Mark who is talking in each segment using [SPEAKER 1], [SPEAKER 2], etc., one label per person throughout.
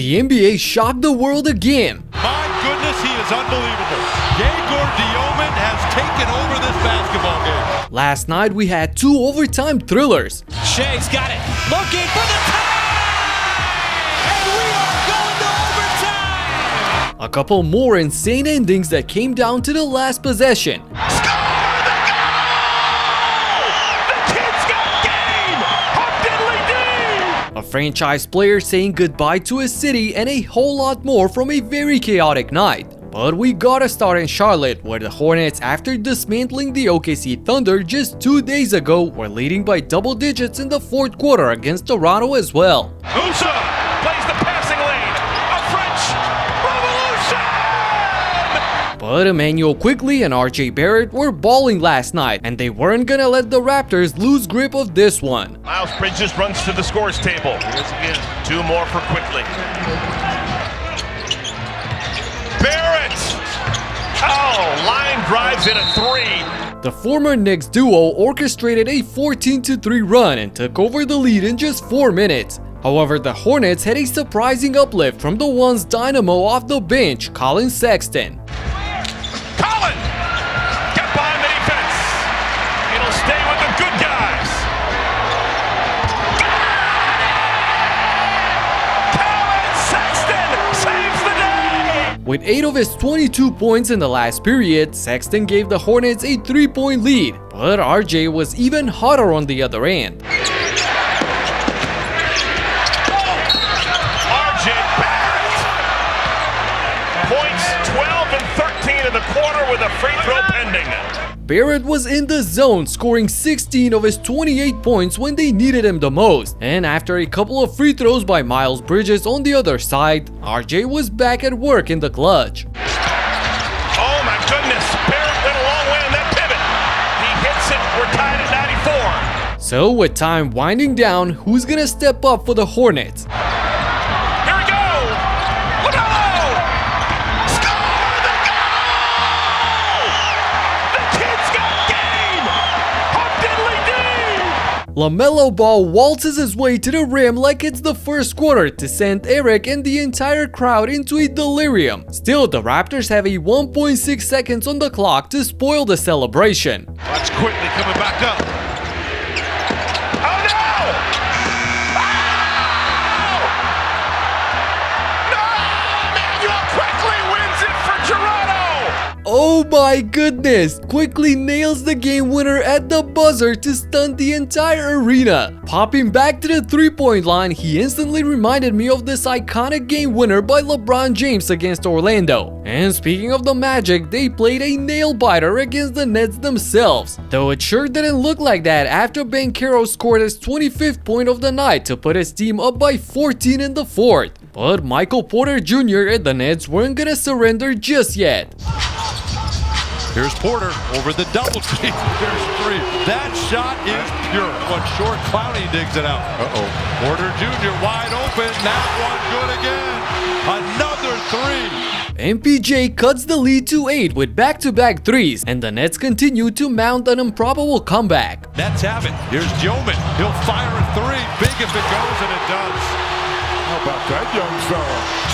[SPEAKER 1] the NBA shocked the world again.
[SPEAKER 2] My goodness, he is unbelievable. Diomand has taken over this basketball game.
[SPEAKER 1] Last night we had 2 overtime thrillers.
[SPEAKER 3] Shea's got it, looking for the tie! And we are going to overtime!
[SPEAKER 1] A couple more insane endings that came down to the last possession. A franchise player saying goodbye to his city and a whole lot more from a very chaotic night. But we gotta start in Charlotte, where the Hornets, after dismantling the OKC Thunder just 2 days ago, were leading by double digits in the 4th quarter against Toronto as well.
[SPEAKER 2] Usa plays the passing lane. A French revolution!
[SPEAKER 1] But Immanuel Quickley and Barrett were balling last night, and they weren't gonna let the Raptors lose grip of this one.
[SPEAKER 4] Miles Bridges runs to the scores table. Here's again. 2 more for Quickley. Barrett! Oh, line drives in a 3.
[SPEAKER 1] The former Knicks duo orchestrated a 14-3 run and took over the lead in just 4 minutes. However, the Hornets had a surprising uplift from the one's dynamo off the bench, Collin Sexton.
[SPEAKER 4] Collin! Get behind the defense. It'll stay with the good guys. Collin Sexton saves the day!
[SPEAKER 1] With 8 of his 22 points in the last period, Sexton gave the Hornets a 3-point lead, but RJ was even hotter on the other end.
[SPEAKER 4] Points 12 and 13 in the quarter with a free throw pending.
[SPEAKER 1] Barrett was in the zone, scoring 16 of his 28 points when they needed him the most. And after a couple of free throws by Miles Bridges on the other side, RJ was back at work in the clutch.
[SPEAKER 4] Oh my goodness, Barrett went a long way on that pivot. He hits it, we're tied at 94.
[SPEAKER 1] So with time winding down, who's gonna step up for the Hornets?
[SPEAKER 4] Here we go! Lamelo! Score the goal! The kid's got game! Hop diddly dee!
[SPEAKER 1] Lamelo Ball waltzes his way to the rim like it's the first quarter to send Eric and the entire crowd into a delirium. Still, the Raptors have a 1.6 seconds on the clock to spoil the celebration.
[SPEAKER 2] Watch Quickley coming back up.
[SPEAKER 4] Oh no! Immanuel Quickley wins it for Toronto!
[SPEAKER 1] Oh my goodness! Quickley nails the game winner at the buzzer to stun the entire arena. Popping back to the 3-point line, he instantly reminded me of this iconic game winner by LeBron James against Orlando. And speaking of the Magic, they played a nail-biter against the Nets themselves. Though it sure didn't look like that after Banchero scored his 25th point of the night to put his team up by 14 in the 4th. But Michael Porter Jr. and the Nets weren't gonna surrender just yet.
[SPEAKER 2] Here's Porter over the double team. There's 3. That shot is pure. One short, Clowney digs it out. Porter Jr. wide open. That one good again. Another 3.
[SPEAKER 1] MPJ cuts the lead to 8 with back-to-back threes, and the Nets continue to mount an improbable comeback.
[SPEAKER 2] Nets have it. Here's Diomand. He'll fire a 3. Big if it goes, and it does. How about that young fella?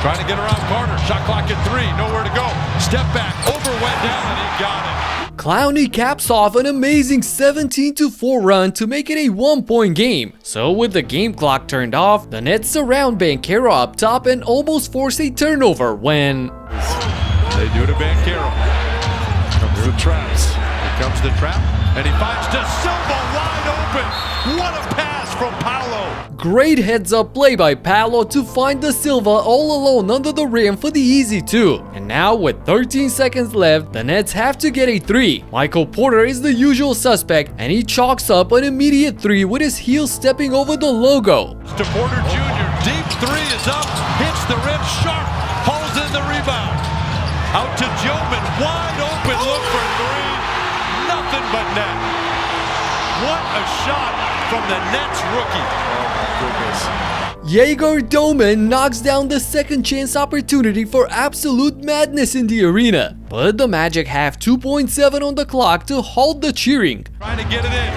[SPEAKER 2] Trying to get around Carter. Shot clock at 3. Nowhere to go. Step back. Over, went down, and he got it.
[SPEAKER 1] Clowney caps off an amazing 17-4 run to make it a 1-point game. So with the game clock turned off, the Nets surround Banchero up top and almost force a turnover when...
[SPEAKER 2] They do to Banchero. Comes the traps. Here comes the trap. And he finds De Silva wide open. What a pass from Paolo.
[SPEAKER 1] Great heads-up play by Paolo to find De Silva all alone under the rim for the easy 2. And now with 13 seconds left, the Nets have to get a 3. Michael Porter is the usual suspect, and he chalks up an immediate 3 with his heel stepping over the logo.
[SPEAKER 2] To Porter Jr. Deep 3 is up. Hits the rim sharp. Pulls in the rebound. Out to Diomand. Wide open. Look for 3. Nothing but net. What a shot from the Nets rookie. Oh my goodness.
[SPEAKER 1] Jaeger Doman knocks down the second chance opportunity for absolute madness in the arena. But the Magic have 2.7 on the clock to halt the cheering.
[SPEAKER 2] Trying to get it in.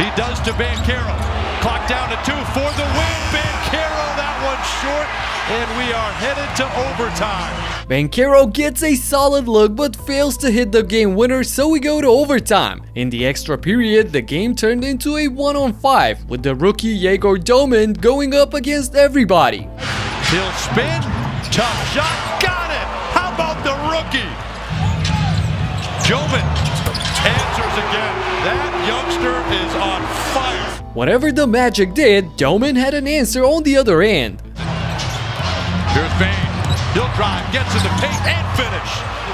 [SPEAKER 2] He does to Banchero. Clock down to 2 for the win. Banchero, that one short. and we are headed to overtime.
[SPEAKER 1] Banchero gets a solid look but fails to hit the game winner, so we go to overtime. In the extra period, the game turned into a 1-on-5 with the rookie Yegor Domin going up against everybody.
[SPEAKER 2] He'll spin, tough shot, got it! How about the rookie? Domin answers again. That youngster is on fire.
[SPEAKER 1] Whatever the Magic did, Domin had an answer on the other end.
[SPEAKER 2] Here's Bane. He'll drive, gets in the paint, and finish.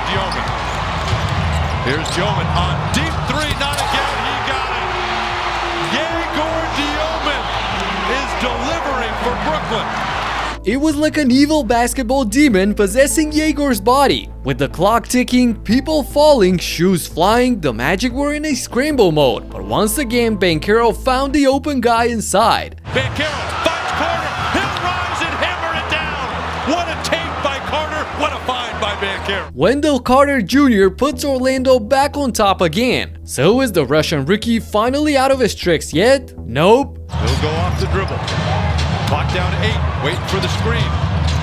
[SPEAKER 2] Domin. Here's Domin on deep three, not again. He got it. Yegor Domin is delivering for Brooklyn.
[SPEAKER 1] It was like an evil basketball demon possessing Yegor's body. With the clock ticking, people falling, shoes flying, the Magic were in a scramble mode. But once again, Banchero found the open guy inside.
[SPEAKER 2] Banchero finds Carter. He'll rise and hammer it down. What a take by Carter. What a find by Banchero.
[SPEAKER 1] Wendell Carter Jr. puts Orlando back on top again. So is the Russian rookie finally out of his tricks yet? Nope.
[SPEAKER 2] He'll go off the dribble. Clock down to 8, waiting for the screen.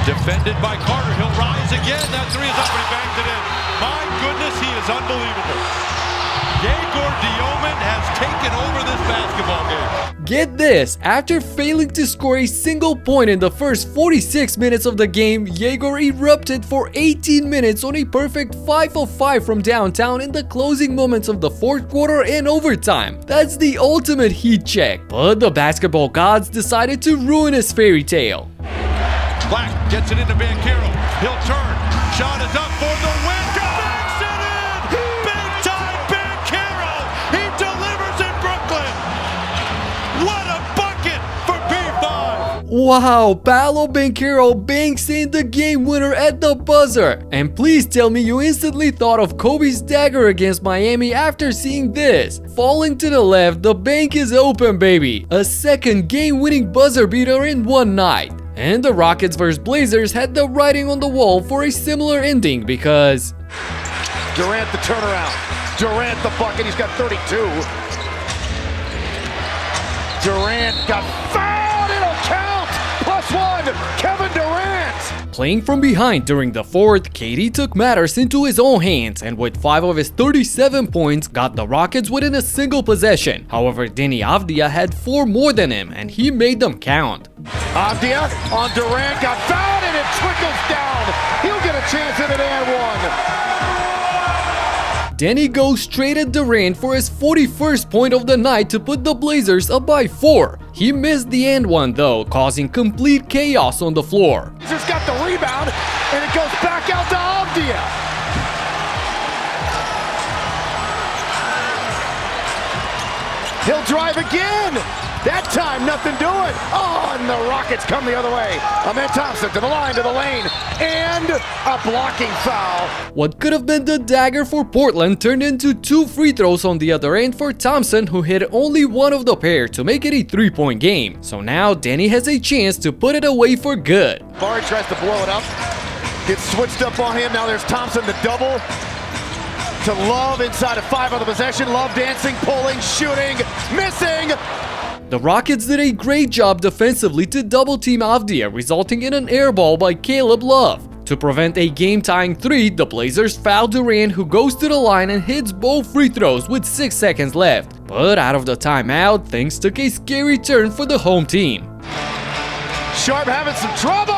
[SPEAKER 2] Defended by Carter, he'll rise again. That three is up and he bangs it in. My goodness, he is unbelievable. Yegor Domin has taken over this basketball game.
[SPEAKER 1] Get this, after failing to score a single point in the first 46 minutes of the game, Yegor erupted for 18 minutes on a perfect 5 of 5 from downtown in the closing moments of the fourth quarter and overtime. That's the ultimate heat check. But the basketball gods decided to ruin his fairy tale.
[SPEAKER 2] Black gets it into Banchero. He'll turn. Shot is up for the win. Banks it in! Big time Banchero! He delivers in Brooklyn! What a bucket for P5!
[SPEAKER 1] Wow, Paolo Banchero banks in the game winner at the buzzer. And please tell me you instantly thought of Kobe's dagger against Miami after seeing this. Falling to the left, the bank is open, baby. A second game-winning buzzer beater in one night. And the Rockets vs Blazers had the writing on the wall for a similar ending because
[SPEAKER 4] Durant the turnaround. Durant the bucket. He's got 32. Durant got fouled. It'll count. +1. Kevin Durant.
[SPEAKER 1] playing from behind during the fourth, KD took matters into his own hands and with 5 of his 37 points got the Rockets within a single possession. However, Deni Avdija had 4 more than him and he made them count.
[SPEAKER 4] Avdija on Durant, got fouled and it trickles down. He'll get a chance at an and one.
[SPEAKER 1] Deni goes straight at Durant for his 41st point of the night to put the Blazers up by 4. He missed the and one though, causing complete chaos on the floor.
[SPEAKER 4] He's just got the rebound and it goes back out to Avdija. He'll drive again. That time, nothing doing. Oh, and the Rockets come the other way. Ahmed Thompson to the line, to the lane, and a blocking foul.
[SPEAKER 1] What could have been the dagger for Portland turned into 2 free throws on the other end for Thompson, who hit only one of the pair to make it a 3-point game. So now Deni has a chance to put it away for good.
[SPEAKER 4] Barrett tries to blow it up. Gets switched up on him. Now there's Thompson, the double. To Love inside of 5 on the possession. Love dancing, pulling, shooting, missing.
[SPEAKER 1] The Rockets did a great job defensively to double-team Avdija, resulting in an air ball by Caleb Love. To prevent a game-tying 3, the Blazers foul Durant, who goes to the line and hits both free throws with 6 seconds left. But out of the timeout, things took a scary turn for the home team.
[SPEAKER 4] Sharp having some trouble.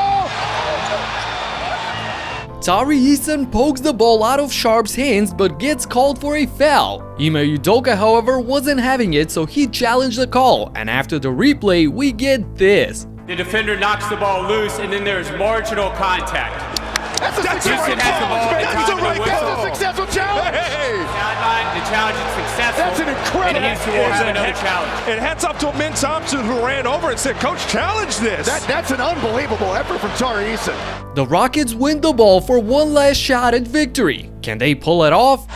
[SPEAKER 1] Tari Eason pokes the ball out of Sharp's hands but gets called for a foul. Ime Udoka, however, wasn't having it, so he challenged the call, and after the replay, we get this.
[SPEAKER 5] The defender knocks the ball loose, and then there's marginal contact.
[SPEAKER 4] That's a
[SPEAKER 5] Houston has the ball at the time of the
[SPEAKER 4] That's
[SPEAKER 5] whistle.
[SPEAKER 4] a successful challenge.
[SPEAKER 5] Sideline, the challenge is successful.
[SPEAKER 4] That's an incredible-
[SPEAKER 5] And Houston will have another challenge.
[SPEAKER 6] And hats off to Amin Thompson, who ran over and said, "Coach, challenge this."
[SPEAKER 4] That's an unbelievable effort from Tari Eason.
[SPEAKER 1] The Rockets win the ball for one last shot at victory. Can they pull it off?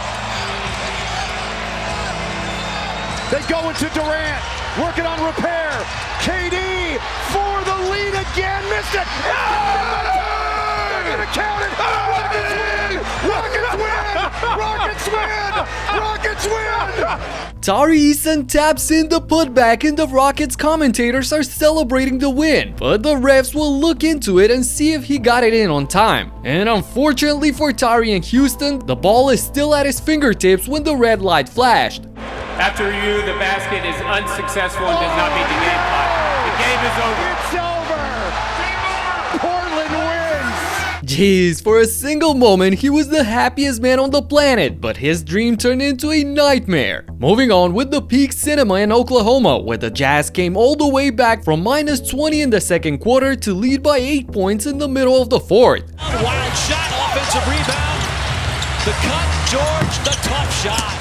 [SPEAKER 4] They go into Durant, working on repair. KD for the lead again, missed it. They're gonna count it. Rockets win! Rockets win! Rockets win! Rockets win!
[SPEAKER 1] Tari Eason taps in the putback and the Rockets commentators are celebrating the win, but the refs will look into it and see if he got it in on time. And unfortunately for Tari in Houston, the ball is still at his fingertips when the red light flashed.
[SPEAKER 5] After review, the basket is unsuccessful and does not meet the game clock. The game is over.
[SPEAKER 4] It's over! Portland wins!
[SPEAKER 1] Jeez, for a single moment he was the happiest man on the planet, but his dream turned into a nightmare. Moving on with the Peak Cinema in Oklahoma, where the Jazz came all the way back from -20 in the second quarter to lead by 8 points in the middle of the fourth.
[SPEAKER 3] Wild shot, offensive rebound. The cut, George, the tough shot.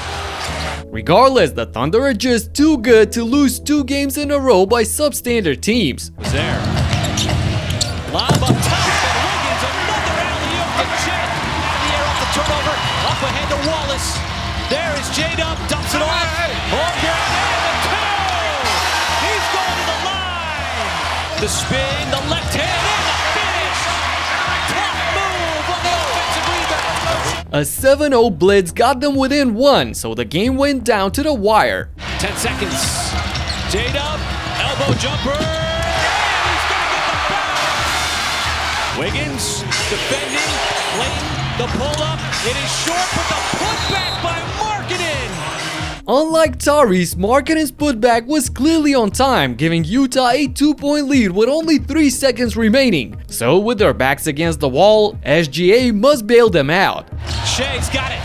[SPEAKER 1] Regardless, the Thunder are just too good to lose 2 games in a row by substandard teams.
[SPEAKER 3] Was there. Lob up top, and Wiggins, another alley-oop to Chet. Out of the air off the turnover, up ahead to Wallace. There is J-Dub, dumps it off. Holmgren, and the 2! He's going to the line. The spin, the left hand, and the finish. Tough move on the offensive rebound.
[SPEAKER 1] A 7-0 blitz got them within 1, so the game went down to the wire.
[SPEAKER 3] 10 seconds. J-Dub, elbow jumper. And he's going to get the foul. Wiggins defending. Clayton, the pull-up. It is short, but the putback by Markkanen.
[SPEAKER 1] Unlike Tari's, Markkanen's putback was clearly on time, giving Utah a 2-point lead with only 3 seconds remaining. So with their backs against the wall, SGA must bail them out.
[SPEAKER 3] Shea's got it.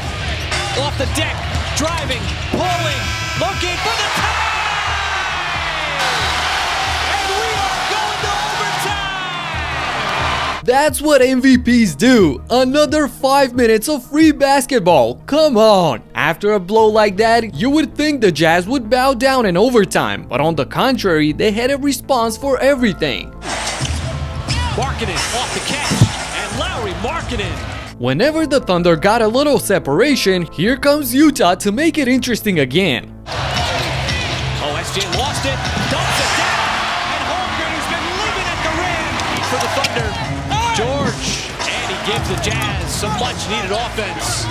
[SPEAKER 3] Off the deck, driving, pulling, looking for the tie! And we are going to overtime!
[SPEAKER 1] That's what MVPs do. Another 5 minutes of free basketball. Come on. After a blow like that, you would think the Jazz would bow down in overtime, but on the contrary, they had a response for everything.
[SPEAKER 3] Markkanen off the catch, and Lowry Markkanen.
[SPEAKER 1] Whenever the Thunder got a little separation, here comes Utah to make it interesting again.
[SPEAKER 3] Oh, SJ lost it, dumps it down, and Holmgren, who's been living at the rim for the Thunder. George, and he gives the Jazz some much-needed offense.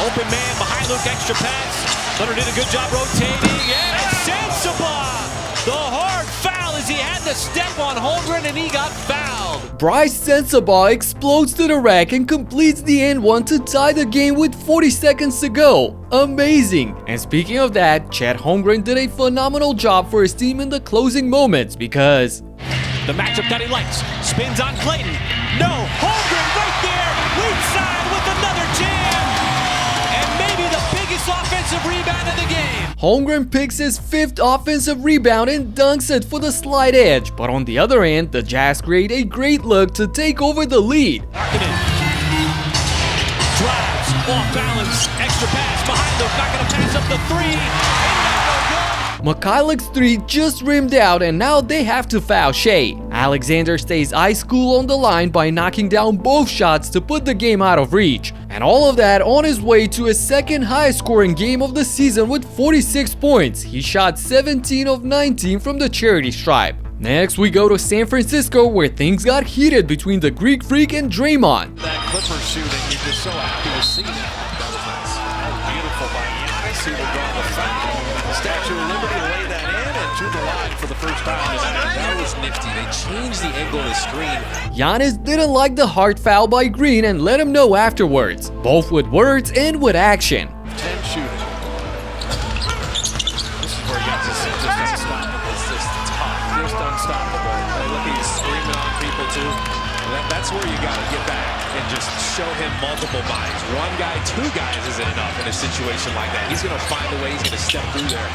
[SPEAKER 3] Open man behind Luke, extra pass. Thunder did a good job rotating, and it's Sensabaugh. The hard foul as he had to step on Holmgren, and he got fouled.
[SPEAKER 1] Bryce Sensabaugh explodes to the rack and completes the end one to tie the game with 40 seconds to go. Amazing! And speaking of that, Chet Holmgren did a phenomenal job for his team in the closing moments because
[SPEAKER 3] the matchup that he likes, spins on Clayton. No, Holmgren right there, weak side with another jam. And maybe the biggest offensive rebound of the game.
[SPEAKER 1] Holmgren picks his 5th offensive rebound and dunks it for the slight edge, but on the other end, the Jazz create a great look to take over the lead.
[SPEAKER 3] Markkanen drives, off balance, extra pass behind Luke, not gonna pass up the 3.
[SPEAKER 1] Mikhailov's 3 just rimmed out and now they have to foul Shea. Alexander stays ice cool on the line by knocking down both shots to put the game out of reach. And all of that on his way to his 2nd highest scoring game of the season with 46 points. He shot 17 of 19 from the charity stripe. Next we go to San Francisco where things got heated between the Greek Freak and Draymond.
[SPEAKER 2] That Clippers shooting, you're just so happy to see that. That was nice. Beautiful by Giannis. He will draw the foul. Statue of Liberty lay that in and to the line for the first time tonight.
[SPEAKER 7] That was nifty. They changed the angle of the screen.
[SPEAKER 1] Giannis didn't like the hard foul by Green and let him know afterwards, both with words and with action.
[SPEAKER 2] 10 shooting. This is where he got to see just unstoppable.
[SPEAKER 7] It's just tough.
[SPEAKER 2] Just unstoppable.
[SPEAKER 7] Look at he's screaming on people too. That's where you got to get back and just show him multiple minds. 1 guy, 2 guys isn't enough in a situation like that. He's going to find a way. He's going to step through there.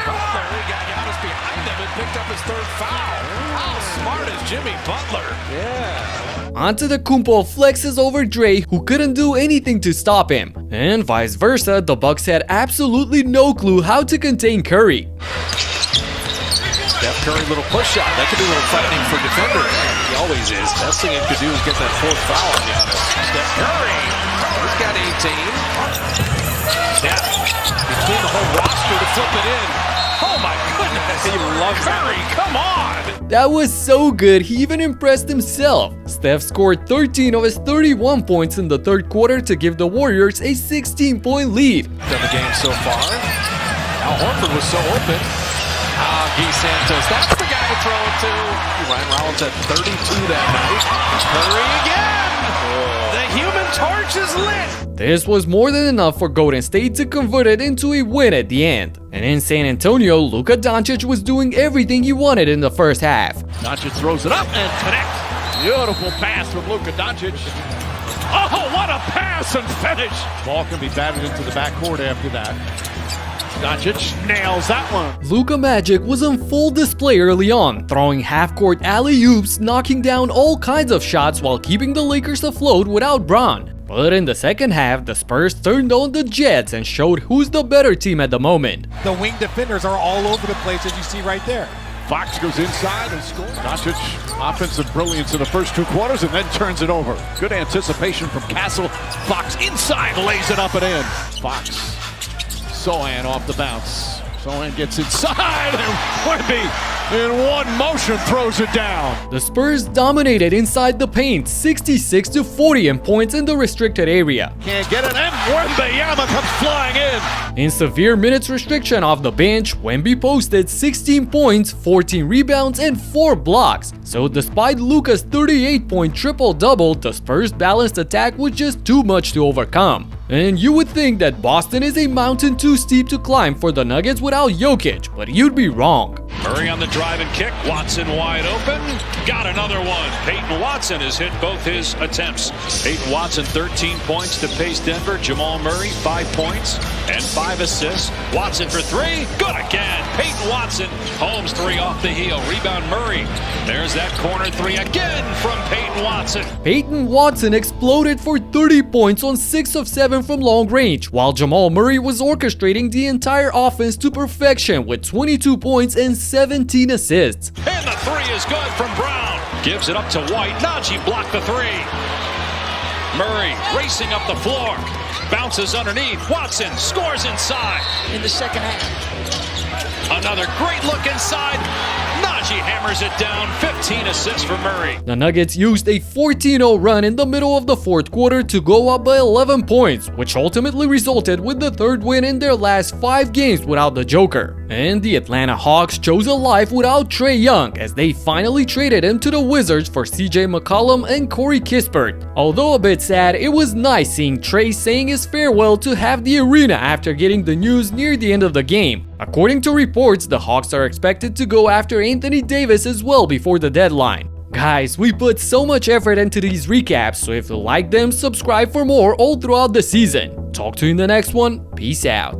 [SPEAKER 2] Butler, he got Giannis behind him and picked up his 3rd foul. How smart is Jimmy Butler?
[SPEAKER 7] Yeah.
[SPEAKER 1] Antetokounmpo flexes over Dre, who couldn't do anything to stop him. And vice versa, the Bucks had absolutely no clue how to contain Curry.
[SPEAKER 2] Steph Curry, little push shot. That could be a little frightening for defender. He always is. Best thing he could do is get that 4th foul on Giannis. Steph Curry, he's got 18. Steph, between the whole roster to flip it in.
[SPEAKER 7] Oh my goodness. He loves Curry. Come on.
[SPEAKER 1] That was so good, he even impressed himself. Steph scored 13 of his 31 points in the third quarter to give the Warriors a 16-point lead.
[SPEAKER 7] Done the game so far. Al Horford was so open. Guy Santos, that's the guy to throw it to. Ryan Rollins at 32 that night. Curry again. The human torch is lit.
[SPEAKER 1] This was more than enough for Golden State to convert it into a win at the end. And in San Antonio, Luka Doncic was doing everything he wanted in the first half.
[SPEAKER 6] Doncic throws it up and connects. Beautiful pass from Luka Doncic. Oh, what a pass and finish. Ball can be batted into the backcourt after that. Doncic nails that one.
[SPEAKER 1] Luka Magic was on full display early on, throwing half-court alley-oops, knocking down all kinds of shots while keeping the Lakers afloat without Bron. But in the second half, the Spurs turned on the Jets and showed who's the better team at the moment.
[SPEAKER 8] The wing defenders are all over the place, as you see right there.
[SPEAKER 6] Fox goes inside and scores. Doncic, offensive brilliance in the first 2 quarters and then turns it over. Good anticipation from Castle. Fox inside, lays it up and in. Fox, Sohan off the bounce. Sohan gets inside and Wemby in one motion throws it down.
[SPEAKER 1] The Spurs dominated inside the paint, 66-40 in points in the restricted area.
[SPEAKER 6] Can't get it, and Wemby comes flying in.
[SPEAKER 1] In severe minutes restriction off the bench, Wemby posted 16 points, 14 rebounds, and 4 blocks. So despite Luka's 38-point triple-double, the Spurs' balanced attack was just too much to overcome. And you would think that Boston is a mountain too steep to climb for the Nuggets without Jokic, but you'd be wrong.
[SPEAKER 2] Murray on the drive and kick. Watson wide open. Got another one. Peyton Watson has hit both his attempts. Peyton Watson 13 points to pace Denver. Jamal Murray 5 points and 5 assists. Watson for 3. Good again. Peyton Watson. Holmes 3 off the heel. Rebound Murray. There's that corner 3 again from Peyton Watson.
[SPEAKER 1] Peyton Watson exploded for 30 points on 6 of 7 from long range, while Jamal Murray was orchestrating the entire offense to perfection with 22 points and 17 assists.
[SPEAKER 2] And the 3 is good from Brown. Gives it up to White. Najee blocked the 3. Murray racing up the floor. Bounces underneath. Watson scores inside.
[SPEAKER 3] In the second half.
[SPEAKER 2] Another great look inside. Najee hammers it down. 15 assists for Murray.
[SPEAKER 1] The Nuggets used a 14-0 run in the middle of the fourth quarter to go up by 11 points, which ultimately resulted with the third win in their last 5 games without the Joker. And the Atlanta Hawks chose a life without Trae Young as they finally traded him to the Wizards for CJ McCollum and Corey Kispert. Although a bit sad, it was nice seeing Trae saying his farewell to half the arena after getting the news near the end of the game. According to reports, the Hawks are expected to go after Anthony Davis as well before the deadline. Guys, we put so much effort into these recaps, so if you like them, subscribe for more all throughout the season. Talk to you in the next one. Peace out.